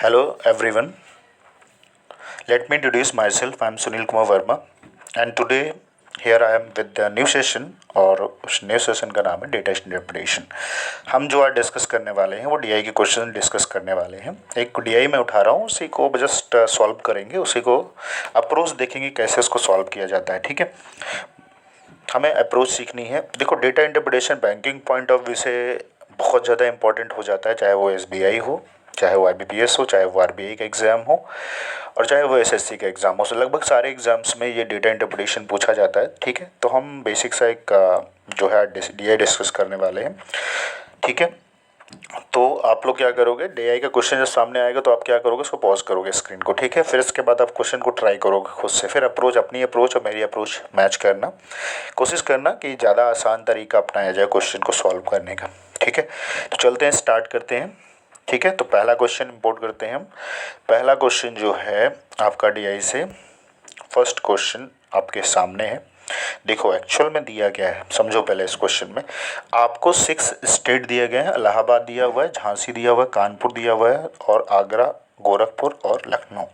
Hello everyone. Let me introduce myself. I am Sunil Kumar Verma and today here I am with the new session और उस new session का नाम है data interpretation. हम जो आज डिस्कस करने वाले हैं वो डीआई के क्वेश्चन डिस्कस करने वाले हैं। एक डीआई में उठा रहा हूँ, उसी को जस्ट सॉल्व करेंगे, उसी को अप्रोच देखेंगे कैसे उसको सॉल्व किया जाता है। ठीक है, हमें अप्रोच सीखनी है। देखो, data interpretation banking point of view से बहुत ज़्यादा इंपॉर्टेंट हो जाता है, चाहे वो एसबीआई हो, चाहे वो आईबीपीएस हो, चाहे वो आरबीआई का एग्ज़ाम हो और चाहे वो एसएससी का एग्ज़ाम हो। लगभग सारे एग्ज़ाम्स में ये डेटा इंटरप्रिटेशन पूछा जाता है। ठीक है, तो हम बेसिक सा एक जो है डीआई डिस्कस करने वाले हैं। ठीक है, तो आप लोग क्या करोगे, डीआई का क्वेश्चन जब सामने आएगा तो आप क्या करोगे, उसको पॉज करोगे स्क्रीन को। ठीक है, फिर इसके बाद आप क्वेश्चन को ट्राई करोगे खुद से। फिर अप्रोच, अपनी अप्रोच और मेरी अप्रोच मैच करना, कोशिश करना कि ज़्यादा आसान तरीका अपनाया जाए क्वेश्चन को सॉल्व करने का। ठीक है, तो चलते हैं, स्टार्ट करते हैं। ठीक है, तो पहला क्वेश्चन इंपोर्ट करते हैं हम। पहला क्वेश्चन जो है आपका डीआई से, फर्स्ट क्वेश्चन आपके सामने है। देखो एक्चुअल में दिया गया है, समझो पहले इस क्वेश्चन में आपको 6 स्टेट दिए गए हैं। इलाहाबाद दिया हुआ है, झांसी दिया हुआ है, कानपुर दिया हुआ है और आगरा, गोरखपुर और लखनऊ।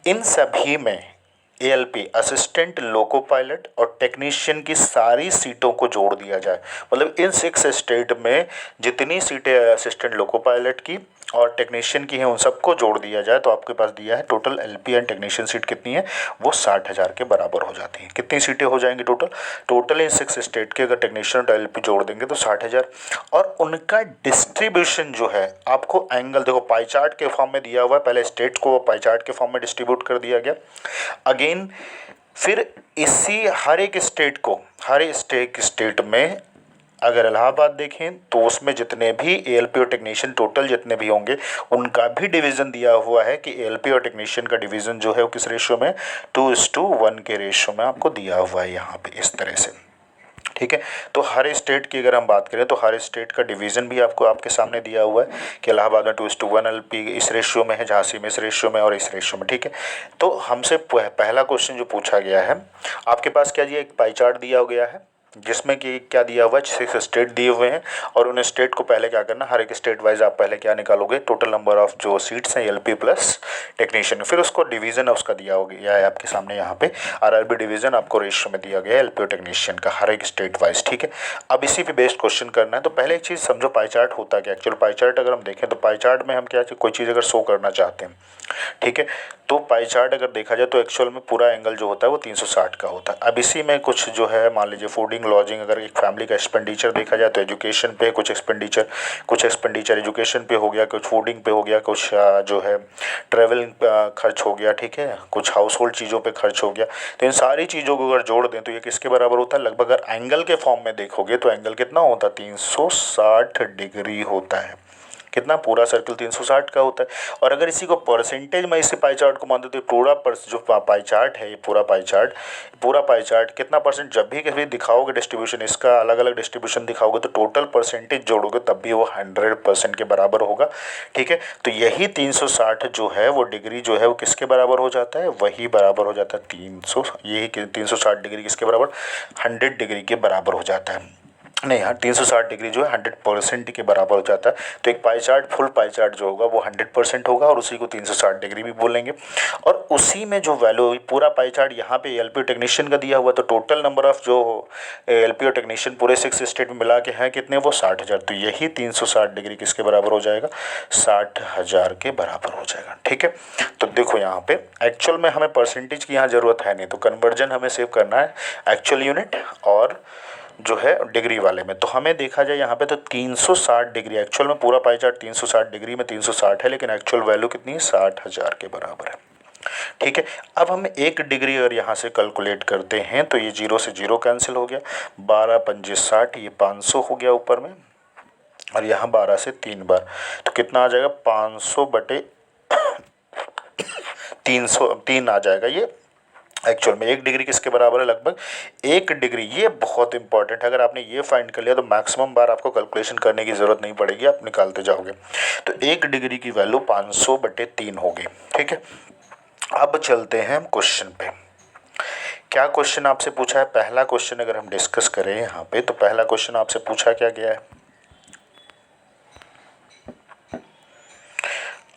इन सभी में एएलपी असिस्टेंट लोको पायलट और टेक्नीशियन की सारी सीटों को जोड़ दिया जाए। मतलब इन 6 स्टेट में जितनी सीटें असिस्टेंट लोको पायलट की और टेक्नीशियन की हैं उन सबको जोड़ दिया जाए तो आपके पास दिया है total LP and technician seat कितनी है, वो 60,000 के बराबर हो जाती हैं। कितनी सीटें हो जाएंगी टोटल इन 6 स्टेट के अगर टेक्नीशियन और एलपी जोड़ देंगे तो 60,000। और उनका डिस्ट्रीब्यूशन जो है आपको एंगल, देखो पाई चार्ट के फॉर्म में दिया हुआ है, पहले स्टेट को पाई चार्ट के फॉर्म में डिस्ट्रीब्यूट कर दिया गया। अगेन फिर इसी हर एक स्टेट में अगर इलाहाबाद देखें तो उसमें जितने भी एएलपी और टेक्नीशियन टोटल जितने भी होंगे उनका भी डिवीज़न दिया हुआ है कि एएलपी और टेक्नीशियन का डिवीज़न जो है वो किस रेशियो में, 2:1 के रेशियो में आपको दिया हुआ है यहाँ पे इस तरह से। ठीक है, तो हर स्टेट की अगर हम बात करें तो हर स्टेट का डिवीज़न भी आपको आपके सामने दिया हुआ है कि इलाहाबाद में 2:1 एलपी इस रेशियो में है, झांसी में इस रेशियो में और इस रेशियो में। ठीक है, तो हमसे पहला क्वेश्चन जो पूछा गया है, आपके पास क्या जी एक पाई चार्ट दिया गया है जिसमें कि क्या दिया हुआ है, 6 स्टेट दिए हुए हैं और उन स्टेट को पहले क्या करना, हर एक स्टेट वाइज आप पहले क्या निकालोगे, टोटल नंबर ऑफ जो सीट्स हैं एलपी प्लस टेक्नीशियन, फिर उसको डिवीज़न उसका दिया हो गया है आपके सामने यहाँ पे आरआरबी डिवीज़न आपको रेशियो में दिया गया है एलपी और टेक्नीशियन का हर एक स्टेट वाइज। ठीक है, अब इसी पे बेस्ड क्वेश्चन करना है। तो पहले एक चीज़ समझो, पाई चार्ट होता क्या। एक्चुअल पाई चार्ट अगर हम देखें तो पाई चार्ट में हम क्या कोई चीज़ अगर शो करना चाहते हैं, ठीक है, तो पाई चार्ट अगर देखा जाए तो एक्चुअल में पूरा एंगल जो होता है वो 360 का होता है। अब इसी में कुछ जो है मान लीजिए फूडिंग लॉजिंग, अगर एक फैमिली का एक्सपेंडिचर देखा जाए तो एजुकेशन पे कुछ एक्सपेंडिचर एजुकेशन पे हो गया, कुछ फूडिंग पे हो गया, कुछ जो है ट्रेवल खर्च हो गया, ठीक है, कुछ हाउस होल्ड चीज़ों पे खर्च हो गया। तो इन सारी चीज़ों को अगर जोड़ दें तो ये किसके बराबर होता है, लगभग अगर एंगल के फॉर्म में देखोगे तो एंगल कितना होता है, 360 डिग्री होता है। कितना, पूरा सर्कल 360 का होता है। और अगर इसी को परसेंटेज में इसी पाई चार्ट को मान दो तो पूरा जो पाई चार्ट है, ये पूरा पाई चार्ट कितना परसेंट, जब भी कभी दिखाओगे डिस्ट्रीब्यूशन इसका अलग अलग डिस्ट्रीब्यूशन दिखाओगे तो टोटल परसेंटेज जोड़ोगे तब भी वो 100% के बराबर होगा। ठीक है, तो यही 360 जो है वो डिग्री जो है वो किसके बराबर हो जाता है, वही बराबर हो जाता है 300, यही 360 डिग्री किसके बराबर, 100 डिग्री के बराबर हो जाता है। नहीं, हाँ, 360 डिग्री जो है 100% के बराबर हो जाता है। तो एक pie chart, full pie chart जो होगा वो 100% होगा और उसी को 360 डिग्री भी बोलेंगे। और उसी में जो वैल्यू, पूरा पाई चार्ट यहाँ पे एलपी और टेक्नीशियन का दिया हुआ, तो टोटल नंबर ऑफ जो एलपी और टेक्नीशियन पूरे 6 स्टेट में मिला के हैं कितने, वो 60,000। तो यही 360 डिग्री किसके बराबर हो जाएगा, 60,000 के बराबर हो जाएगा। ठीक है, तो देखो यहाँ पे एक्चुअल में हमें परसेंटेज की यहाँ ज़रूरत है नहीं, तो कन्वर्जन हमें सेव करना है एक्चुअल यूनिट और जो है डिग्री वाले में। तो हमें देखा जाए यहाँ पे तो 360 डिग्री, एक्चुअल में पूरा पाई चार्ट 360 डिग्री में 360 है, लेकिन एक्चुअल वैल्यू कितनी है, 60,000 के बराबर है। ठीक है, अब हम 1 डिग्री और यहाँ से कैलकुलेट करते हैं तो ये 0 से 0 कैंसिल हो गया, 12 पंजे 60, ये 500 हो गया ऊपर में, और यहाँ 12 से 3 बार, तो कितना आ जाएगा, 500 बटे 3 आ जाएगा। ये एक्चुअल में 1 डिग्री किसके बराबर है, लगभग 1 डिग्री। ये बहुत इंपॉर्टेंट है, अगर आपने ये फाइंड कर लिया तो मैक्सिमम बार आपको कैलकुलेशन करने की ज़रूरत नहीं पड़ेगी, आप निकालते जाओगे। तो 1 डिग्री की वैल्यू 500 बटे 3 होगी। ठीक है, अब चलते हैं हम क्वेश्चन पे। क्या क्वेश्चन आपसे पूछा है, पहला क्वेश्चन अगर हम डिस्कस करें यहाँ पे तो पहला क्वेश्चन आपसे पूछा क्या गया है,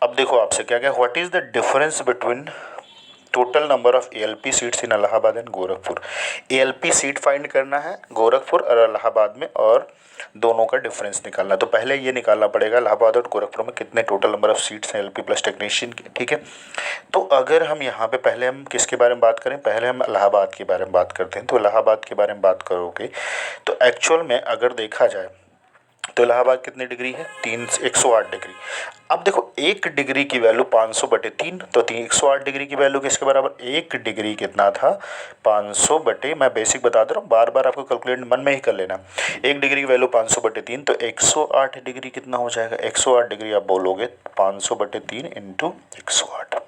अब देखो आपसे क्या क्या, what is the difference between total number of ALP seats in Allahabad and Gorakhpur. ALP seat find करना है गोरखपुर और इलाहाबाद में, और दोनों का डिफरेंस निकालना। तो पहले ये निकालना पड़ेगा इलाहाबाद और गोरखपुर में कितने टोटल नंबर ऑफ सीट्स हैं एलपी प्लस टेक्नीशियन के, ठीक है। तो अगर हम यहाँ पे पहले हम किसके बारे में बात करें, पहले हम इलाहाबाद के बारे में बात करते हैं। तो इलाहाबाद के बारे में बात करोगे तो एक्चुअल में अगर देखा जाए तो इलाहाबाद कितनी डिग्री है, 108 डिग्री। अब देखो 1 डिग्री की वैल्यू 500/3, तो 108 डिग्री की वैल्यू किसके बराबर, 1 डिग्री कितना था 500 बटे, मैं बेसिक बता दे रहा हूँ, बार बार आपको कैलकुलेट मन में ही कर लेना। 1 डिग्री की वैल्यू 500/3, तो 108 डिग्री कितना हो जाएगा, 108 डिग्री आप बोलोगे 500/3 इंटू 108,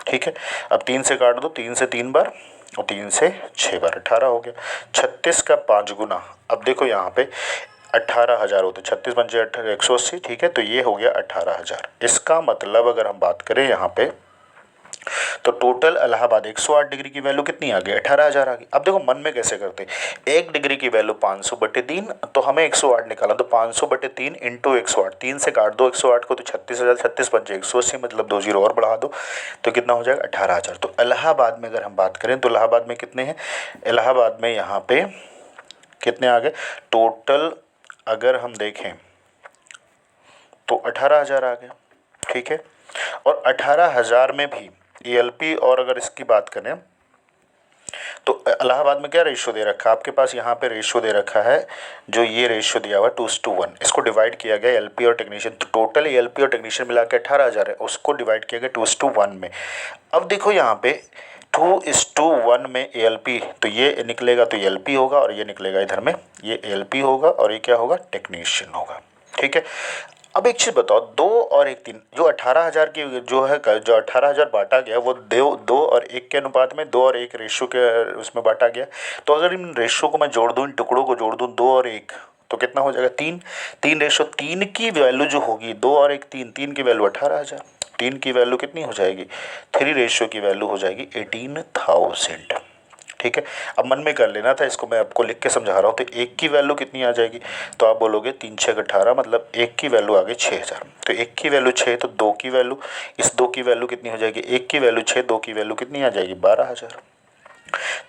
ठीक है। अब 3 से काट दो, 3 से 3 बार और 3 से 6 बार, 18 हो गया। 36 का 5 गुना, अब देखो यहाँ पे 18,000 होते, 36 पंचे 180, ठीक है। तो ये हो गया 18,000। इसका मतलब अगर हम बात करें यहाँ पे तो टोटल इलाहाबाद 108 डिग्री की वैल्यू कितनी आ गई, 18,000 आ गई। अब देखो मन में कैसे करते, 1 डिग्री की वैल्यू 500/3, तो हमें 108 निकाला, तो 500/3 इंटू 108, 3 से काट दो 108 को, तो 36,000, 36 पंचे 180, मतलब 2 जीरो और बढ़ा दो तो कितना हो जाएगा 18,000। तो इलाहाबाद में अगर हम बात करें तो इलाहाबाद में कितने हैं, इलाहाबाद में यहाँ पे कितने आ गए टोटल, अगर हम देखें तो 18,000 आ गए, ठीक है। और 18,000 में भी एएलपी, और अगर इसकी बात करें तो इलाहाबाद में क्या रेशियो दे रखा है आपके पास, यहाँ पे रेशियो दे रखा है, जो ये रेशियो दिया हुआ 2:1, इसको डिवाइड किया गया एलपी और टेक्नीशियन। तो टोटल एलपी और टेक्नीशियन मिला के 18,000 है, उसको डिवाइड किया गया 2:1 में। अब देखो यहाँ पे 2:1 में एएलपी, तो ये निकलेगा तो एएलपी होगा, और ये निकलेगा इधर में ये एएलपी होगा, और ये क्या होगा टेक्नीशियन होगा, ठीक है। अब एक चीज़ बताओ, 2 और 1 3, जो 18,000 की जो है, जो 18,000 बांटा गया वो 2 और 1 के अनुपात में, 2 और 1 रेशियो के उसमें बांटा गया। तो अगर इन रेशियो को मैं जोड़ दूँ, इन टुकड़ों को जोड़ दूँ 2 और 1, तो कितना हो जाएगा 3। 3:3 की वैल्यू जो होगी, 2 और 1 3, 3 की वैल्यू 18,000, 3 की वैल्यू कितनी हो जाएगी, 3 रेशियो की वैल्यू हो जाएगी 18,000, ठीक है। अब मन में कर लेना था, इसको मैं आपको लिख के समझा रहा हूँ। तो 1 की वैल्यू कितनी आ जाएगी, तो आप बोलोगे 3 6 18, मतलब 1 की वैल्यू आ गई 6,000। तो 1 की वैल्यू 6, तो 2 की वैल्यू, इस 2 की वैल्यू कितनी हो जाएगी, 1 की वैल्यू 6, 2 की वैल्यू कितनी आ जाएगी 12,000।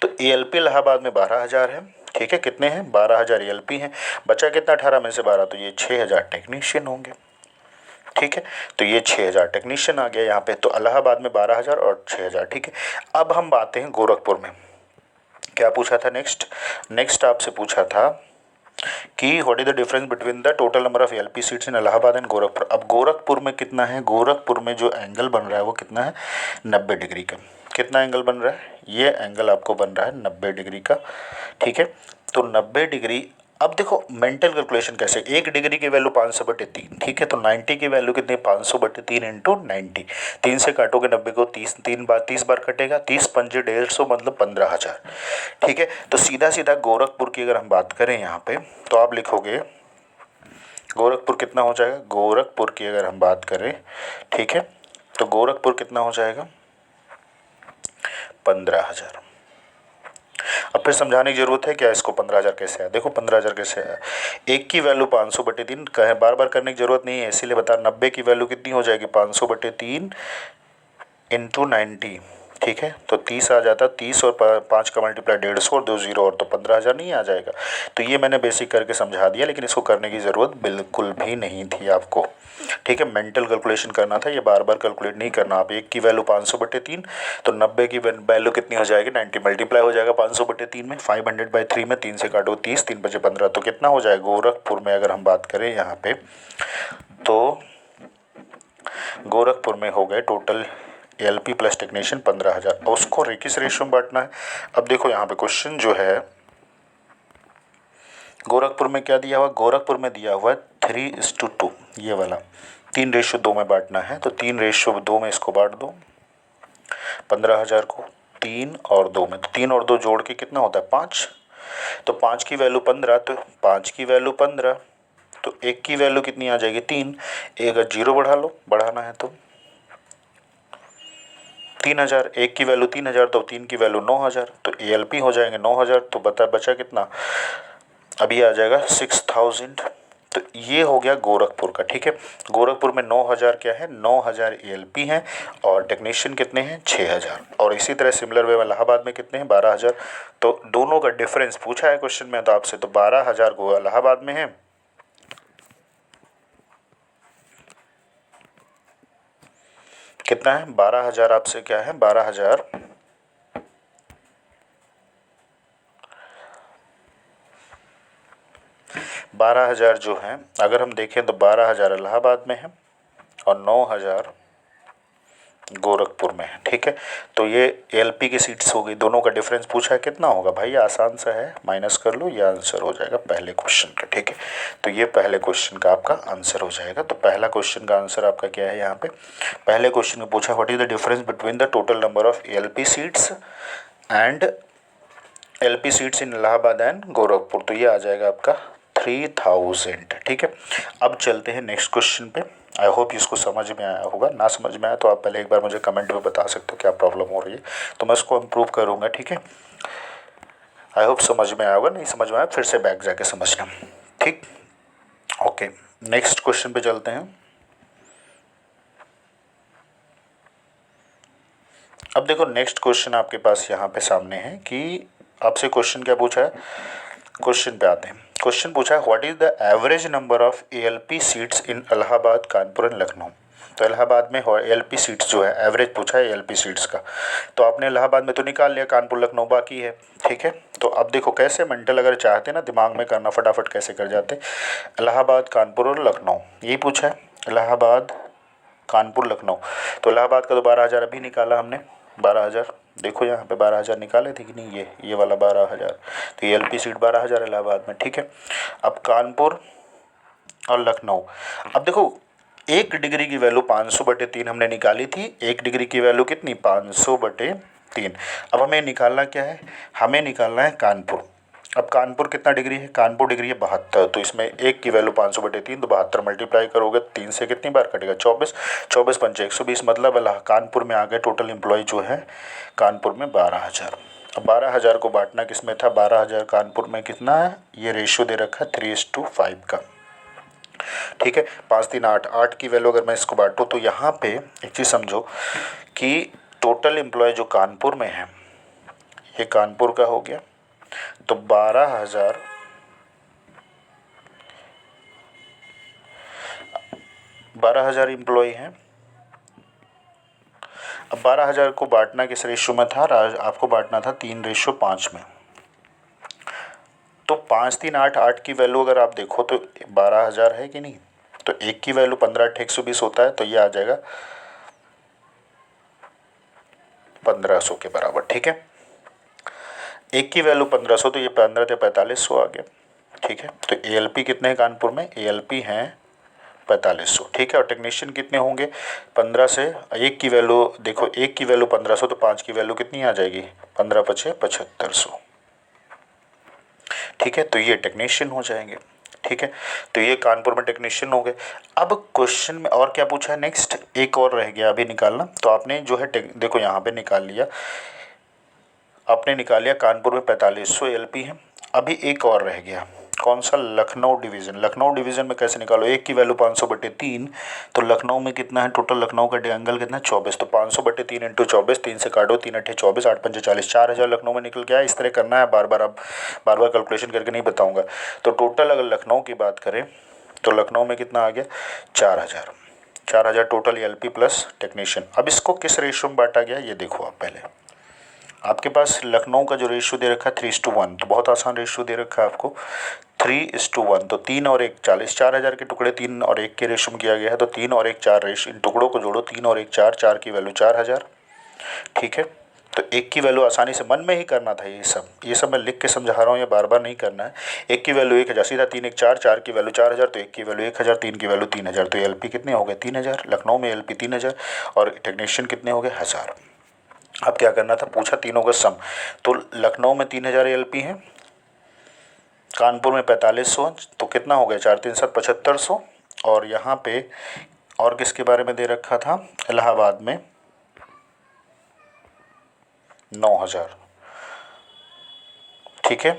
तो एएलपी इलाहाबाद में 12,000 है, ठीक है। कितने हैं, 12,000 एएलपी हैं, बचा कितना 18 में से 12, तो ये 6,000 टेक्नीशियन होंगे, ठीक है। तो ये 6,000 टेक्नीशियन आ गया यहाँ पे। तो इलाहाबाद में 12,000 और 6,000, ठीक है। अब हम बातें हैं गोरखपुर में, क्या पूछा था नेक्स्ट आपसे पूछा था कि what is the difference between the total number of LP seats in Allahabad and Gorakhpur. अब गोरखपुर में कितना है, गोरखपुर में जो एंगल बन रहा है वो कितना है 90 डिग्री का। कितना एंगल बन रहा है, ये एंगल आपको बन रहा है 90 डिग्री का, ठीक है। तो 90 डिग्री, अब देखो मेंटल कैलकुलेशन कैसे, 1 डिग्री की वैल्यू 500/3, ठीक है। तो 90 की वैल्यू कितनी, 500/3 इंटू 90, 3 से काटोगे 90 को, 30 बार कटेगा, 30 पंजे 150, मतलब 15,000, ठीक है। तो सीधा सीधा गोरखपुर की अगर हम बात करें यहाँ पे, तो आप लिखोगे गोरखपुर कितना हो जाएगा, गोरखपुर की अगर हम बात करें, ठीक है, तो गोरखपुर कितना हो जाएगा 15,000। अब फिर समझाने की जरूरत है क्या, इसको 15,000 कैसे आया, देखो 15,000 कैसे आया, 1 की वैल्यू 500/3 कहे, बार बार करने की जरूरत नहीं है, इसीलिए बता, 90 की वैल्यू कितनी हो जाएगी 500/3 इंटू 90, ठीक है। तो 30 आ जाता, 30 और 5 का मल्टीप्लाई 150 और 2 जीरो और, तो 15,000 नहीं आ जाएगा। तो ये मैंने बेसिक करके समझा दिया, लेकिन इसको करने की ज़रूरत बिल्कुल भी नहीं थी आपको, ठीक है। मेंटल कैलकुलेशन करना था, ये बार बार कैलकुलेट नहीं करना। आप 1 की वैल्यू 500/3, तो 90 की वैल्यू कितनी हो जाएगी 90, मल्टीप्लाई हो जाएगा 500/3 में, 500/3 में 3 से काटो 30, 3 बचे 15, तो कितना हो जाएगा गोरखपुर में अगर हम बात करें यहाँ पे, तो गोरखपुर में हो गए टोटल एलपी प्लस टेक्नीशियन 15,000। उसको किस रेशियो में बांटना है, अब देखो यहाँ पे क्वेश्चन जो है गोरखपुर में क्या दिया हुआ, गोरखपुर में दिया हुआ है 3:2, ये वाला 3:2 में बांटना है। तो 3:2 में इसको बांट दो 15,000 को, 3 और 2 में, तो 3 और 2 जोड़ के कितना होता है 5, तो 5 की वैल्यू 15, तो 5 की वैल्यू 15, तो 1 की वैल्यू कितनी आ जाएगी 3, एक जीरो बढ़ा लो, बढ़ाना है तो 3,000, 1 की वैल्यू 3,000, तो 3 की वैल्यू 9,000, तो एएलपी हो जाएंगे 9,000, तो बचा कितना, अभी आ जाएगा 6,000, तो ये हो गया गोरखपुर का। ठीक है, गोरखपुर में 9000 क्या है, 9000 ALP हैं और टेक्नीशियन कितने हैं, 6000। और इसी तरह सिमिलर वे इलाहाबाद में कितने हैं, 12000। तो दोनों का डिफरेंस पूछा है क्वेश्चन में तो आपसे, तो 12000 को इलाहाबाद में है, कितना है, 12000 आपसे क्या है, 12000 12000 जो है, अगर हम देखें तो 12000 इलाहाबाद में है और 9000 गोरखपुर में है। ठीक है, तो ये ALP की सीट्स हो गई, दोनों का डिफरेंस पूछा है कितना होगा भाई, आसान सा है, माइनस कर लो, ये आंसर हो जाएगा पहले क्वेश्चन का। ठीक है, तो ये पहले क्वेश्चन का आपका आंसर हो जाएगा। तो पहला क्वेश्चन का आंसर आपका क्या है, यहाँ पे पहले क्वेश्चन में पूछा what is the difference between the total number of ALP seats and LP seats in Allahabad and Gorakhpur, तो ये आ जाएगा आपका 3000। ठीक है, अब चलते हैं नेक्स्ट क्वेश्चन पे। आई होप इसको समझ में आया होगा, ना समझ में आया तो आप पहले एक बार मुझे कमेंट में बता सकते हो क्या प्रॉब्लम हो रही है, तो मैं उसको इम्प्रूव करूँगा। ठीक है, आई होप समझ में आया होगा, नहीं समझ में आया फिर से बैक जाके समझना। ठीक, ओके, नेक्स्ट क्वेश्चन पे चलते हैं। अब देखो नेक्स्ट क्वेश्चन आपके पास यहाँ पे सामने है कि आपसे क्वेश्चन क्या पूछा है, क्वेश्चन पे आते हैं। क्वेश्चन पूछा है what is the average number of ALP seats in Allahabad, Kanpur and Lucknow. तो इलाहाबाद में ALP सीट्स जो है, एवरेज पूछा है ALP सीट्स का, तो आपने इलाहाबाद में तो निकाल लिया, कानपुर लखनऊ बाकी है। ठीक है, तो अब देखो कैसे मेंटल अगर चाहते ना दिमाग में करना फटाफट कैसे कर जाते, इलाहाबाद, कानपुर और लखनऊ, यही पूछा है, इलाहाबाद, कानपुर, लखनऊ। तो इलाहाबाद का तो 12000 अभी निकाला हमने, 12000 देखो यहाँ पे 12000 निकाले थे कि नहीं, ये वाला 12000, तो ये LP सीट 12000 इलाहाबाद में। ठीक है, अब कानपुर और लखनऊ, अब देखो 1 डिग्री की वैल्यू 500/3 हमने निकाली थी, 1 डिग्री की वैल्यू कितनी, 500/3। अब हमें निकालना क्या है, हमें निकालना है कानपुर। अब कानपुर कितना डिग्री है, कानपुर डिग्री है 72, तो इसमें 1 की वैल्यू 500/3, तो 72 मल्टीप्लाई करोगे 3 से कितनी बार कटेगा, 24, 24 पंचे 120, मतलब कानपुर में आ गए टोटल एम्प्लॉय जो है कानपुर में 12000। अब 12000 को बांटना किस में था, 12000 कानपुर में कितना है, ये रेशियो दे रखा है 3:5 का। ठीक है, 5 3 8, 8 की वैल्यू अगर मैं इसको बांटूँ तो यहाँ पे एक चीज़ समझो कि टोटल एम्प्लॉय जो कानपुर में है, ये कानपुर का हो गया, तो 12000 एम्प्लॉय हैं। अब 12000 को बांटना किस रेशियो में था, आपको बांटना था 3:5 में। तो 5 3 8, 8 की वैल्यू अगर आप देखो तो 12000 है कि नहीं, तो 1 की वैल्यू 15 8 120 होता है, तो ये आ जाएगा 1500 के बराबर। ठीक है, 1 की वैल्यू 1500, तो ये 15 से 4500 आ गया। ठीक है, तो ALP कितने हैं कानपुर में, ALP हैं 4500। ठीक है, और टेक्नीशियन कितने होंगे, 15 से 1 की वैल्यू देखो, 1 की वैल्यू 1500, तो 5 की वैल्यू कितनी आ जाएगी, 15 पचे 7500। ठीक है, तो ये टेक्नीशियन हो जाएंगे। ठीक है, तो ये कानपुर में टेक्नीशियन हो गए। अब क्वेश्चन में और क्या पूछा है, नेक्स्ट एक और रह गया अभी निकालना, तो आपने जो है देखो यहाँ पे निकाल लिया, आपने निकाल लिया कानपुर में 4500 LP है। अभी एक और रह गया, कौन सा, लखनऊ डिवीज़न। लखनऊ डिवीज़न में कैसे निकालो, 1 की वैल्यू 500/3, तो लखनऊ में कितना है टोटल, लखनऊ का एंगल कितना है 24, तो 500/3 × 24, 3 से काटो, 3 8 24, 8 पंचे 40, 4000 लखनऊ में निकल के आया। इस तरह करना है, बार बार अब बार बार कैलकुलेशन करके नहीं बताऊँगा। तो टोटल अगर लखनऊ की बात करें तो लखनऊ में कितना आ गया, 4000 टोटल LP प्लस टेक्नीशियन। अब इसको किस रेशियो में बांटा गया ये देखो, आप पहले आपके पास लखनऊ का जो रेशियो दे रखा है 3:1, तो बहुत आसान रेशियो दे रखा है आपको 3:1, तो 3 और 1 40, 4000 के टुकड़े 3 और 1 के रेशियो में किया गया है, तो 3 और 1 4 रेशियो, इन टुकड़ों को जोड़ो, 3 और 1 4, 4 की वैल्यू 4000। ठीक है, तो 1 की वैल्यू आसानी से मन में ही करना था, ये सब मैं लिख के समझा रहा हूँ, ये बार बार नहीं करना है। 1 की वैल्यू 1000, सीधा 3 1 4, 4 की वैल्यू 4000, तो 1 की वैल्यू 1000, 3 की वैल्यू 3000, तो LP कितने हो गए 3000, लखनऊ में LP 3000 और टेक्नीशियन कितने हो गए 1000। अब क्या करना था, पूछा तीनों का सम, तो लखनऊ में 3000 LP है, कानपुर में 4500, तो कितना हो गया 4 3 7 7500, और यहाँ पे और किसके बारे में दे रखा था, इलाहाबाद में 9000। ठीक है,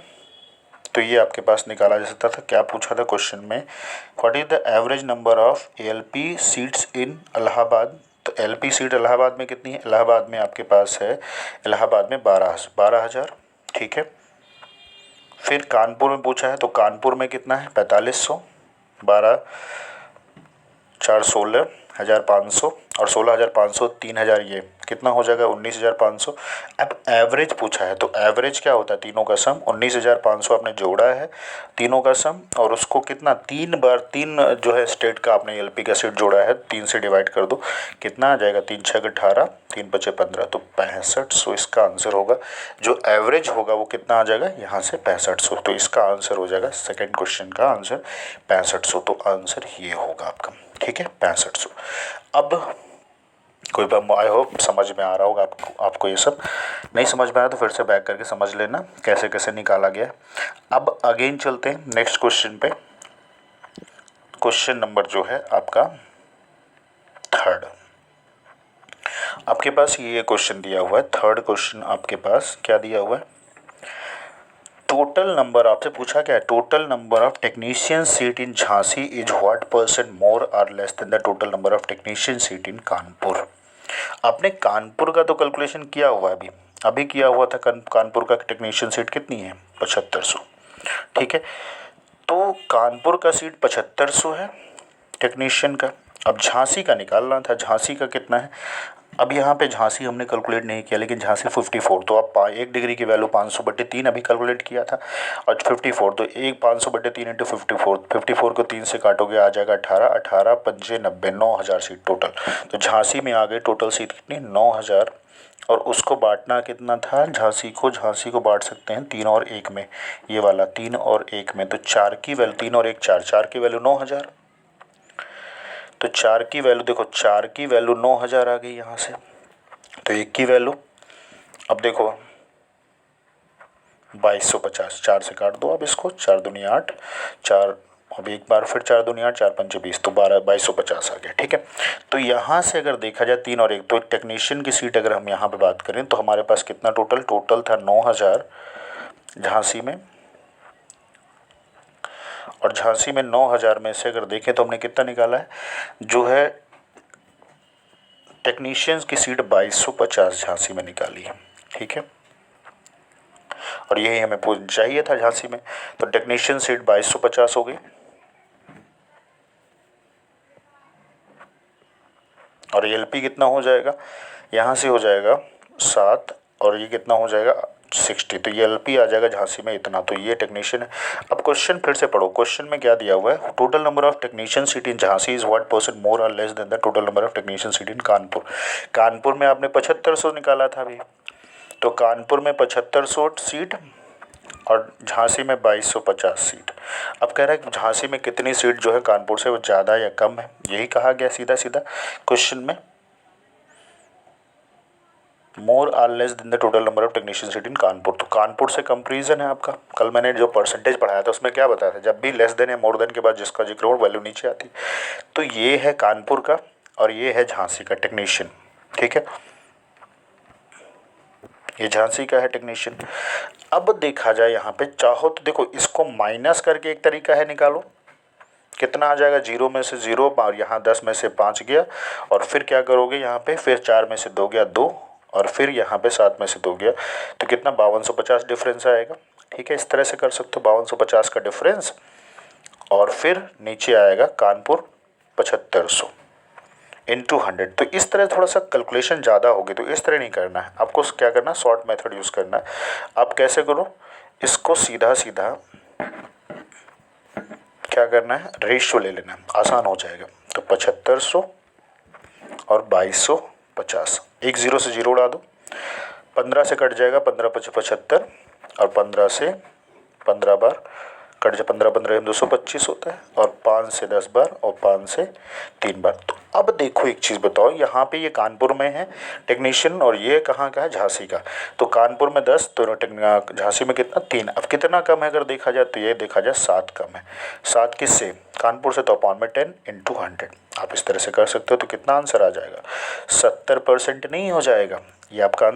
तो ये आपके पास निकाला जा सकता था। क्या पूछा था क्वेश्चन में, what is the average number of LP seats in Allahabad. तो एलपी सीट इलाहाबाद में कितनी है, इलाहाबाद में आपके पास है, इलाहाबाद में 12,000, ठीक है। फिर कानपुर में पूछा है, तो कानपुर में कितना है, 4500, 12 4 16,500 और 16,500 3,000, ये कितना हो जाएगा 19,500। अब एवरेज पूछा है, तो एवरेज क्या होता है, तीनों का सम। 19,500 आपने जोड़ा है तीनों का सम, और उसको कितना, 3 बार 3 जो है स्टेट का आपने एलपी का सीट जोड़ा है, 3 से डिवाइड कर दो, कितना आ जाएगा, 3 6 18, 3 5 15, तो 6500 इसका आंसर होगा। जो एवरेज होगा वो कितना आ जाएगा, यहाँ से 6500, तो इसका आंसर हो जाएगा सेकेंड क्वेश्चन का आंसर 6500। तो आंसर ये होगा आपका, ठीक है, 6500। अब कोई बात, आई होप समझ में आ रहा होगा आपको ये सब। नहीं समझ में आया तो फिर से बैक करके समझ लेना कैसे कैसे निकाला गया। अब अगेन चलते हैं नेक्स्ट क्वेश्चन पे। क्वेश्चन नंबर जो है आपका 3rd, आपके पास ये क्वेश्चन दिया हुआ है। 3rd क्वेश्चन आपके पास क्या दिया हुआ है, टोटल नंबर आपसे पूछा क्या है, total number of technician seat in Jhansi is what percent more और less than the total number of technician seat in Kanpur. आपने कानपुर का तो कैलकुलेशन किया हुआ है, अभी किया हुआ था। कानपुर का टेक्नीशियन सीट कितनी है, 7500, ठीक है। तो कानपुर का सीट 7500 है टेक्नीशियन का। अब झांसी का निकालना था, झांसी का कितना है। अब यहाँ पे झांसी हमने कैलकुलेट नहीं किया, लेकिन झांसी 54, तो आप 1 डिग्री की वैल्यू 500/3 अभी कैलकुलेट किया था, और 54, तो 500/3 इंटू 54 को 3 से काटोगे आ जाएगा 18, 18 पंजे 90, 9000 सीट टोटल। तो झांसी में आ गई टोटल सीट कितनी, 9000, और उसको बांटना कितना था, झांसी को बांट सकते हैं 3 और 1 में, ये वाला 3 और 1 में, तो 4 की वैल्यू, 3 और 1 4, 4 की वैल्यू 9000, तो 4 की वैल्यू देखो, 4 की वैल्यू 9000 आ गई यहाँ से। तो 1 की वैल्यू, अब देखो 2250, 4 से काट दो अब इसको, 4 दूनी 8, 4, अब एक बार फिर 4 दूनी 8, 4 पंचे 20, तो 2250 आ गया, ठीक है। तो यहाँ से अगर देखा जाए 3 और 1, तो टेक्नीशियन की सीट अगर हम यहाँ पे बात करें तो हमारे पास कितना टोटल था 9000 झांसी में, और झांसी में 9000 में से अगर देखें तो हमने कितना निकाला है, जो है टेक्नीशियंस की सीट 2250 झांसी में निकाली है, ठीक है। और यही हमें चाहिए था झांसी में, तो टेक्नीशियन सीट 2250 हो गई, और एलपी कितना हो जाएगा, यहाँ से हो जाएगा 7, और ये कितना हो जाएगा 60, तो ये एलपी आ जाएगा झांसी में इतना। तो ये टेक्नीशियन है। अब क्वेश्चन फिर से पढ़ो, क्वेश्चन में क्या दिया हुआ है, total number of technician seat in Jhansi is what percent more और less than the total number of technician seat in Kanpur. Kanpur में आपने 7500 निकाला था अभी, तो कानपुर में 7500 सीट और झांसी में 2250 सीट। अब कह रहा है कि झांसी में कितनी सीट जो है कानपुर से वो ज़्यादा या कम है, यही कहा गया सीधा सीधा क्वेश्चन में, more or less than the total number of technician seat in Kanpur. तो कानपुर से कंपेरिजन है आपका। कल मैंने जो परसेंटेज पढ़ाया था उसमें क्या बताया था, जब भी लेस देन या मोर देन के बाद जिसका जिक्र हो वैल्यू नीचे आती। तो ये है कानपुर का और ये है झांसी का टेक्नीशियन, ठीक है, ये झांसी का है टेक्नीशियन। अब देखा जाए यहाँ पे, चाहो तो देखो इसको माइनस करके एक तरीका है, निकालो कितना आ जाएगा, 0 में से 0, और यहाँ 10 में से 5 गया, और फिर क्या करोगे यहाँ पे, फिर 4 में से 2 गया 2, और फिर यहाँ पे 7 में से 2 गया, तो कितना 5250 डिफरेंस आएगा, ठीक है। इस तरह से कर सकते हो 5250 का डिफरेंस, और फिर नीचे आएगा कानपुर 7500 इंटू 100। तो इस तरह थोड़ा सा कैलकुलेशन ज़्यादा होगी, तो इस तरह नहीं करना है आपको, क्या करना है, शॉर्ट मेथड यूज़ करना है। आप कैसे करो, इसको सीधा सीधा क्या करना है, रेशियो ले लेना है, आसान हो जाएगा। तो 7500 और 2250, एक 0 से 0 उड़ा दो, 15 से कट जाएगा, 15 5 75, और 15 से 15 बार कट जाए, 15 15 225 होता है, और 5 से 10 बार, और 5 से 3 बार। तो अब देखो एक चीज़ बताओ, यहाँ पे ये कानपुर में है टेक्नीशियन, और ये कहाँ का है, झांसी का। तो कानपुर में 10, तो झांसी में कितना, 3। अब कितना कम है अगर देखा जाए, तो ये देखा जाए 7 कम है। 7 किससे, कानपुर से, तो अपॉन में 10 इंटू 100। आप इस तरह से कर सकते हो, तो कितना आंसर आ जाएगा, 70% नहीं हो जाएगा, ये आपका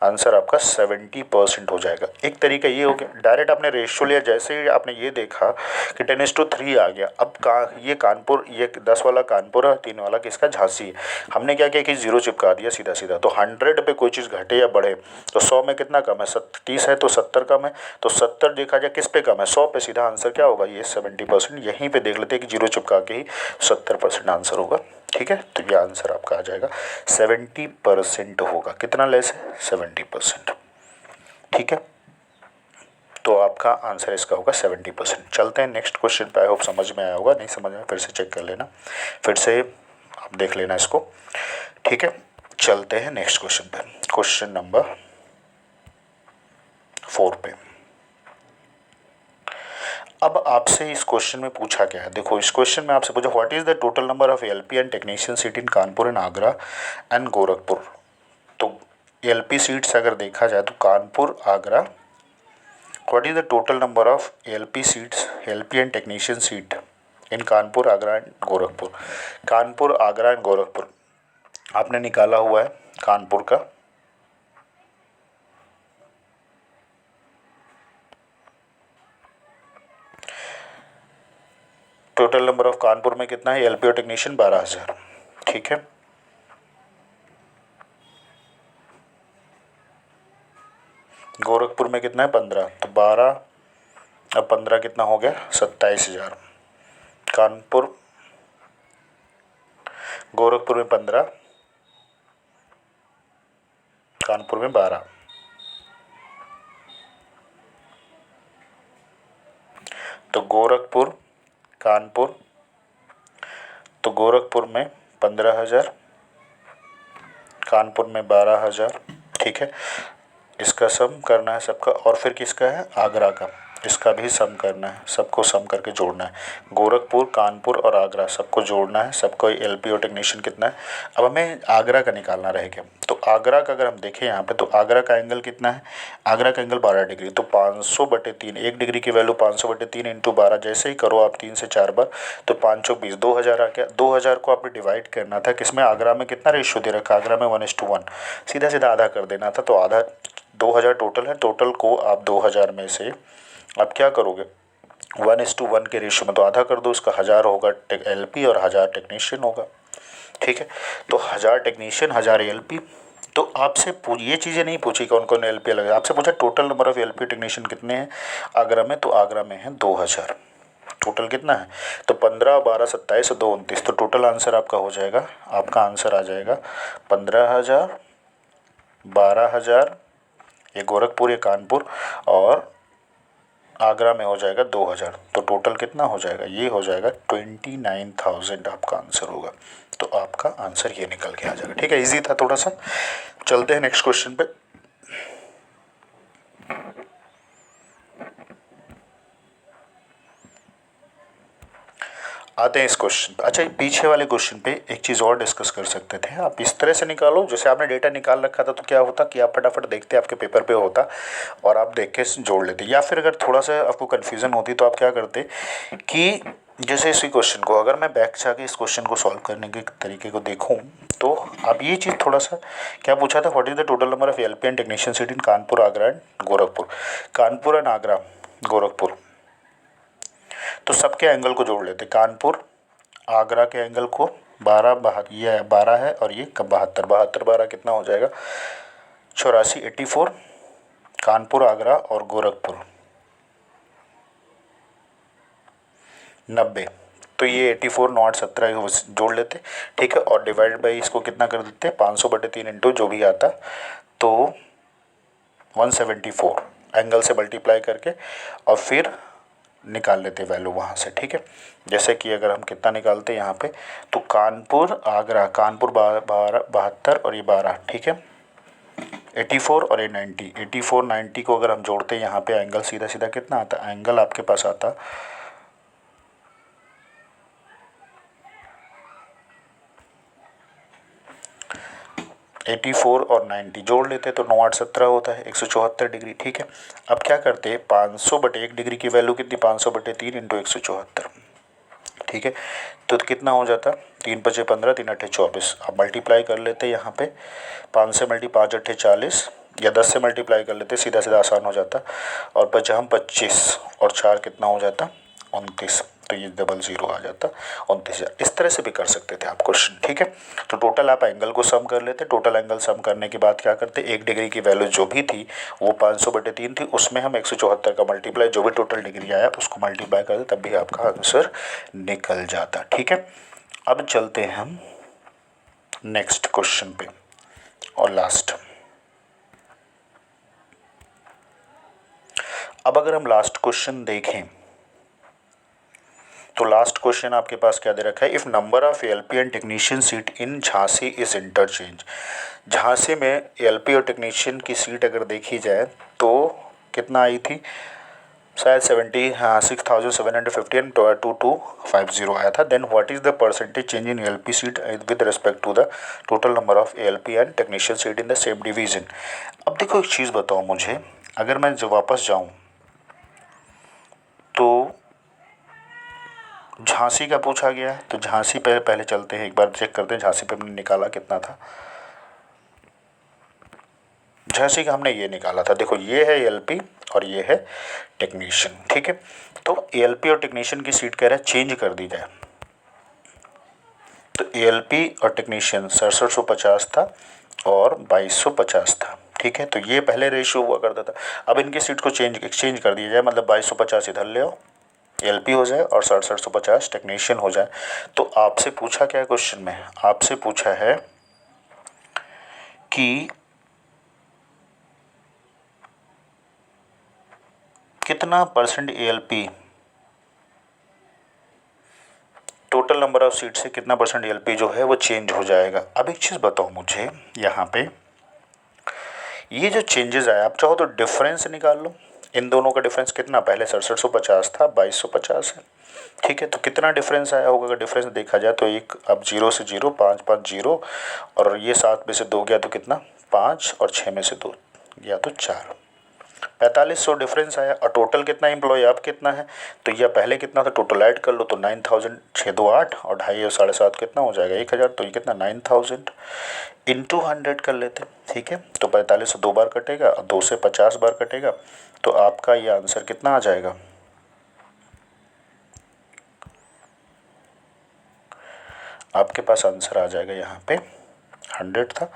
आंसर आपका 70% हो जाएगा। एक तरीका ये हो गया, डायरेक्ट आपने रेशियो लिया, जैसे ही आपने ये देखा कि 10:3 आ गया, अब ये कानपुर, ये 10 वाला कानपुर है, 3 वाला किसका, झांसी है। हमने क्या किया कि 0 चिपका दिया सीधा सीधा। तो 100 पे कोई चीज़ घटे या बढ़े तो 100 में कितना कम है, 30 है तो 70 कम है, तो 70 देखा जाए किस पे कम है, 100 पे। सीधा आंसर क्या होगा, ये 70%। यहीं पे देख लेते हैं कि 0 चिपका के ही 70% आंसर होगा। ठीक है, तो ये आंसर आपका आ जाएगा 70% होगा। कितना लेस है, 70%। ठीक है, तो आपका आंसर इसका होगा 70%। चलते हैं नेक्स्ट क्वेश्चन पे। आई होप समझ में आया होगा, नहीं समझ में फिर से चेक कर लेना, फिर से आप देख लेना इसको। ठीक है, चलते हैं नेक्स्ट क्वेश्चन पे, क्वेश्चन नंबर 4 पे। अब आपसे इस क्वेश्चन में पूछा गया है, देखो इस क्वेश्चन में आपसे पूछा what is the total number of LP and technician seat in Kanpur and Agra and Gorakhpur. तो एलपी सीट्स अगर देखा जाए तो Kanpur, Agra, what is the total number of LP seats, LP and technician seat in Kanpur, Agra and Gorakhpur. Kanpur, Agra and Gorakhpur आपने निकाला हुआ है कानपुर का, टोटल नंबर ऑफ कानपुर में कितना है, एलपी और टेक्नीशियन 12,000। ठीक है, गोरखपुर में कितना है, 15, तो 12, अब 15 कितना हो गया, 27,000। कानपुर, गोरखपुर में 15, कानपुर में 12। तो गोरखपुर, कानपुर, तो गोरखपुर में 15,000, कानपुर में 12,000। ठीक है, इसका सम करना है सबका, और फिर किसका है, आगरा का, इसका भी सम करना है, सबको सम करके जोड़ना है। गोरखपुर, कानपुर और आगरा सबको जोड़ना है, सबको एलपी और टेक्नीशियन कितना है। अब हमें आगरा का निकालना रहेगा। तो आगरा का अगर हम देखें यहाँ पे, तो आगरा का एंगल कितना है, आगरा का एंगल 12 डिग्री। तो 500/3, 1 डिग्री की वैल्यू 500/3 इंटू 12, जैसे ही करो आप 3 से 4 बार, तो 5 चौक 20, 2000 आ गया। 2000 को आपने डिवाइड करना था किसमें, आगरा में कितना रेशियो दे रखा, आगरा में 1:1, सीधा सीधा आधा कर देना था। तो आधा, 2000 टोटल है, टोटल को आप 2000 में से आप क्या करोगे, 1:1 के रेशियो में, तो आधा कर दो, उसका 1000 होगा एलपी और 1000 टेक्नीशियन होगा। ठीक है, तो 1000 टेक्नीशियन, 1000 एलपी। तो आपसे ये चीज़ें नहीं पूछी कौन कौन एलपी अलग है, आपसे पूछा total number of LP technician कितने हैं आगरा में, तो आगरा में है 2000। टोटल कितना है, तो 15, 12, 27 और 2, 29। तो टोटल आंसर आपका हो जाएगा, आपका आंसर आ जाएगा 15,000, 12,000, ये गोरखपुर, ये कानपुर, और आगरा में हो जाएगा 2000। तो टोटल कितना हो जाएगा, ये हो जाएगा 29,000 आपका आंसर होगा। तो आपका आंसर ये निकल के आ जाएगा। ठीक है, इजी था थोड़ा सा। चलते हैं नेक्स्ट क्वेश्चन पे। आते हैं इस क्वेश्चन पे। अच्छा, पीछे वाले क्वेश्चन पे एक चीज़ और डिस्कस कर सकते थे। आप इस तरह से निकालो, जैसे आपने डेटा निकाल रखा था, तो क्या होता कि आप फटाफट देखते आपके पेपर पे होता और आप देख के जोड़ लेते। या फिर अगर थोड़ा सा आपको कन्फ्यूज़न होती तो आप क्या करते कि जैसे इसी क्वेश्चन को अगर मैं बैक से आके इस क्वेश्चन को सॉल्व करने के तरीके को देखूँ, तो अब ये चीज़ थोड़ा सा क्या पूछा था, what is the total number of LP and technician seat in Kanpur, Agra and Gorakhpur. Kanpur and Agra, Gorakhpur, तो सबके एंगल को जोड़ लेते। कानपुर, आगरा के एंगल को 12, ये 12 है और ये 72, 72, 12 कितना हो जाएगा, 84, 84। कानपुर, आगरा और गोरखपुर 90, तो ये 84, 9, 17 जोड़ लेते। ठीक है, और डिवाइड बाई इसको कितना कर देते, 500/3 इंटू जो भी आता, तो 174 एंगल से मल्टीप्लाई करके और फिर निकाल लेते वैल्यू वहाँ से। ठीक है, जैसे कि अगर हम कितना निकालते हैं यहाँ पे, तो कानपुर, आगरा, कानपुर 72 और ये 12। ठीक है, 84 और ये 90, 84, 90 को अगर हम जोड़ते हैं यहाँ पे, एंगल सीधा सीधा कितना आता, एंगल आपके पास आता 84 और 90 जोड़ लेते तो 9, 8, 17 होता है, 174 डिग्री। ठीक है, अब क्या करते हैं, 500/1 डिग्री की वैल्यू कितनी, 500/3 इंटू 174। ठीक है, तो कितना हो जाता, 3 5 15, 3 8 24। अब मल्टीप्लाई कर लेते यहाँ पे 5 से 5 8 40, या 10 से मल्टीप्लाई कर लेते, सीधा सीधा आसान हो जाता। और बचा हम 25 और 4 कितना हो जाता 29, तो ये 00 आ जाता 29। इस तरह से भी कर सकते थे आप क्वेश्चन, ठीक है। तो टोटल आप एंगल को सम कर लेते, टोटल एंगल सम करने के बाद क्या करते, 1 डिग्री की वैल्यू जो भी थी वो 500/3 थी, उसमें हम 174 का मल्टीप्लाई, जो भी टोटल डिग्री आया उसको मल्टीप्लाई कर दे, तब भी आपका आंसर निकल जाता, ठीक है। अब चलते हैं हम नेक्स्ट क्वेश्चन पे और लास्ट। अब अगर हम लास्ट क्वेश्चन देखें तो लास्ट क्वेश्चन आपके पास क्या दे रखा है, if number of LP and technician seat in Jhansi is interchange. Jhansi में एलपी और टेक्नीशियन की सीट अगर देखी जाए तो कितना आई थी, शायद 6,750 एंड 2250 आया था। Then what is the percentage change in LP seat with respect to the total number of LP and technician seat in the same division. अब देखो एक चीज़ बताओ मुझे, अगर मैं जब वापस जाऊँ तो झांसी का पूछा गया है, तो झांसी पे पहले चलते हैं, एक बार चेक करते हैं झांसी पे हमने निकाला कितना था। झांसी का हमने ये निकाला था, देखो ये है एलपी और ये है टेक्नीशियन, ठीक है। तो एलपी और टेक्नीशियन की सीट कह रहा है चेंज कर दी जाए, तो एलपी और टेक्नीशियन 6750 था और 2250 था, ठीक है। तो ये पहले रेशियो हुआ करता था, अब इनकी सीट को एक्सचेंज कर दिया जाए, मतलब 2250 इधर ले आओ, एलपी हो जाए और 6750 टेक्नीशियन हो जाए। तो आपसे पूछा क्या है क्वेश्चन में, आपसे पूछा है कि कितना percent LP, total number of seat से कितना परसेंट एलपी जो है वो चेंज हो जाएगा। अब एक चीज़ बताओ मुझे, यहाँ पे ये जो चेंजेस आया, आप चाहो तो डिफरेंस निकाल लो, इन दोनों का डिफरेंस कितना, पहले 6750 था 2250 है, ठीक है। तो कितना डिफरेंस आया होगा, अगर डिफरेंस देखा जाए तो एक, अब 0 से 0 5 5 0, और ये 7 में से 2 गया तो कितना 5, और 6 में से 2 गया तो 4, 4500 डिफरेंस आया। और टोटल कितना एम्प्लॉय अब कितना है, तो यह पहले कितना था, टोटल ऐड कर लो तो 9000, 6 2 8 और 2.5 और 7.5 कितना हो जाएगा 1000, तो ये कितना 9000 इंटू 100 कर लेते, ठीक है। तो 45 से 2 बार कटेगा और 2 से 50 बार कटेगा, तो आपका ये आंसर कितना आ जाएगा, आपके पास आंसर आ जाएगा यहाँ पे 100 था,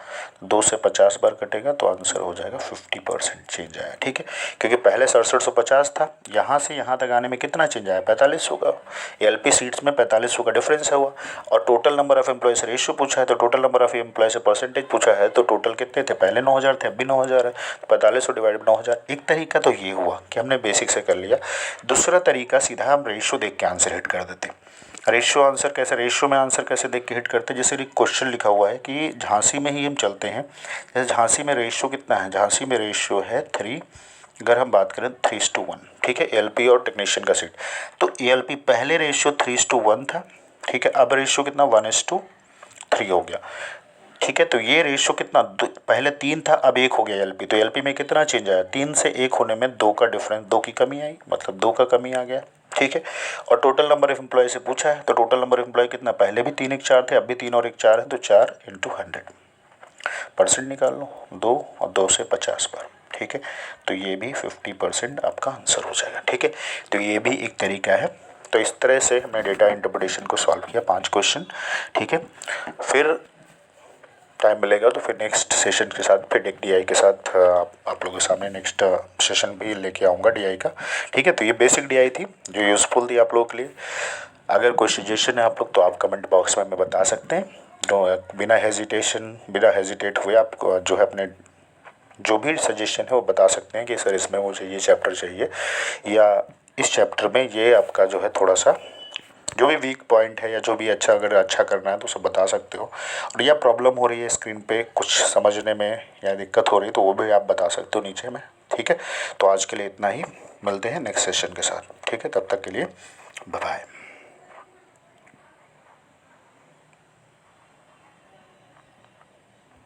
2 से 50 बार कटेगा तो आंसर हो जाएगा 50% चेंज आया, ठीक है। क्योंकि पहले 6750 था, यहाँ से यहाँ तक आने में कितना चेंज आया 4500 का, एलपी सीट्स में 4500 का डिफरेंस है हुआ। और टोटल नंबर ऑफ एम्प्लॉय से रेशियो पूछा है, तो टोटल नंबर ऑफ एम्प्लॉय से परसेंटेज पूछा है, तो टोटल कितने थे, पहले 9000 थे, अब भी 9000 है, तो 4500 डिवाइड 9000। एक तरीका तो ये हुआ कि हमने बेसिक से कर लिया। दूसरा तरीका सीधा हम रेशियो देख के आंसर हिट कर देते। रेशियो आंसर कैसे, रेशियो में आंसर कैसे देख के हिट करते हैं, जैसे एक क्वेश्चन लिखा हुआ है कि झांसी में ही हम चलते हैं, जैसे झांसी में रेशियो कितना है, झांसी में रेशियो है 3, अगर हम बात करें 3:1, ठीक है, एलपी और टेक्नीशियन का सीट। तो एलपी पहले रेशियो 3:1 था, ठीक है, अब रेशियो कितना 1:3 हो गया, ठीक है। तो ये रेशियो कितना, पहले 3 था अब 1 हो गया एलपी, तो एलपी में कितना चेंज आया, 3 से 1 होने में 2 का डिफरेंस, 2 की कमी आई, मतलब 2 का कमी आ गया, ठीक है। और टोटल नंबर ऑफ एम्प्लॉय से पूछा है, तो टोटल नंबर ऑफ एम्प्लॉय कितना, पहले भी 3 1 4 थे, अब भी 3 और 1 4 है, तो 4 इंटू 100 परसेंट निकाल लो, 2 और 2 से 50 बार, ठीक है। तो ये भी 50% आपका आंसर हो जाएगा, ठीक है। तो ये भी एक तरीका है। तो इस तरह से हमने डेटा इंटरप्रिटेशन को सॉल्व किया 5 क्वेश्चन, ठीक है। फिर टाइम मिलेगा तो फिर नेक्स्ट सेशन के साथ, फिर एक डीआई के साथ आप लोगों के सामने नेक्स्ट सेशन भी लेके आऊँगा डीआई का, ठीक है। तो ये बेसिक डीआई थी जो यूज़फुल थी आप लोगों के लिए। अगर कोई सजेशन है आप लोग तो आप कमेंट बॉक्स में हमें बता सकते हैं, तो बिना हेजिटेट हुए आप जो है अपने जो भी सजेशन है वो बता सकते हैं कि सर इसमें मुझे ये चैप्टर चाहिए, या इस चैप्टर में ये आपका जो है थोड़ा सा जो भी वीक पॉइंट है, या जो भी अच्छा, अगर अच्छा करना है तो सब बता सकते हो। और या प्रॉब्लम हो रही है स्क्रीन पे कुछ समझने में या दिक्कत हो रही है तो वो भी आप बता सकते हो नीचे में, ठीक है। तो आज के लिए इतना ही, मिलते हैं नेक्स्ट सेशन के साथ, ठीक है। तब तक के लिए बाय बाय।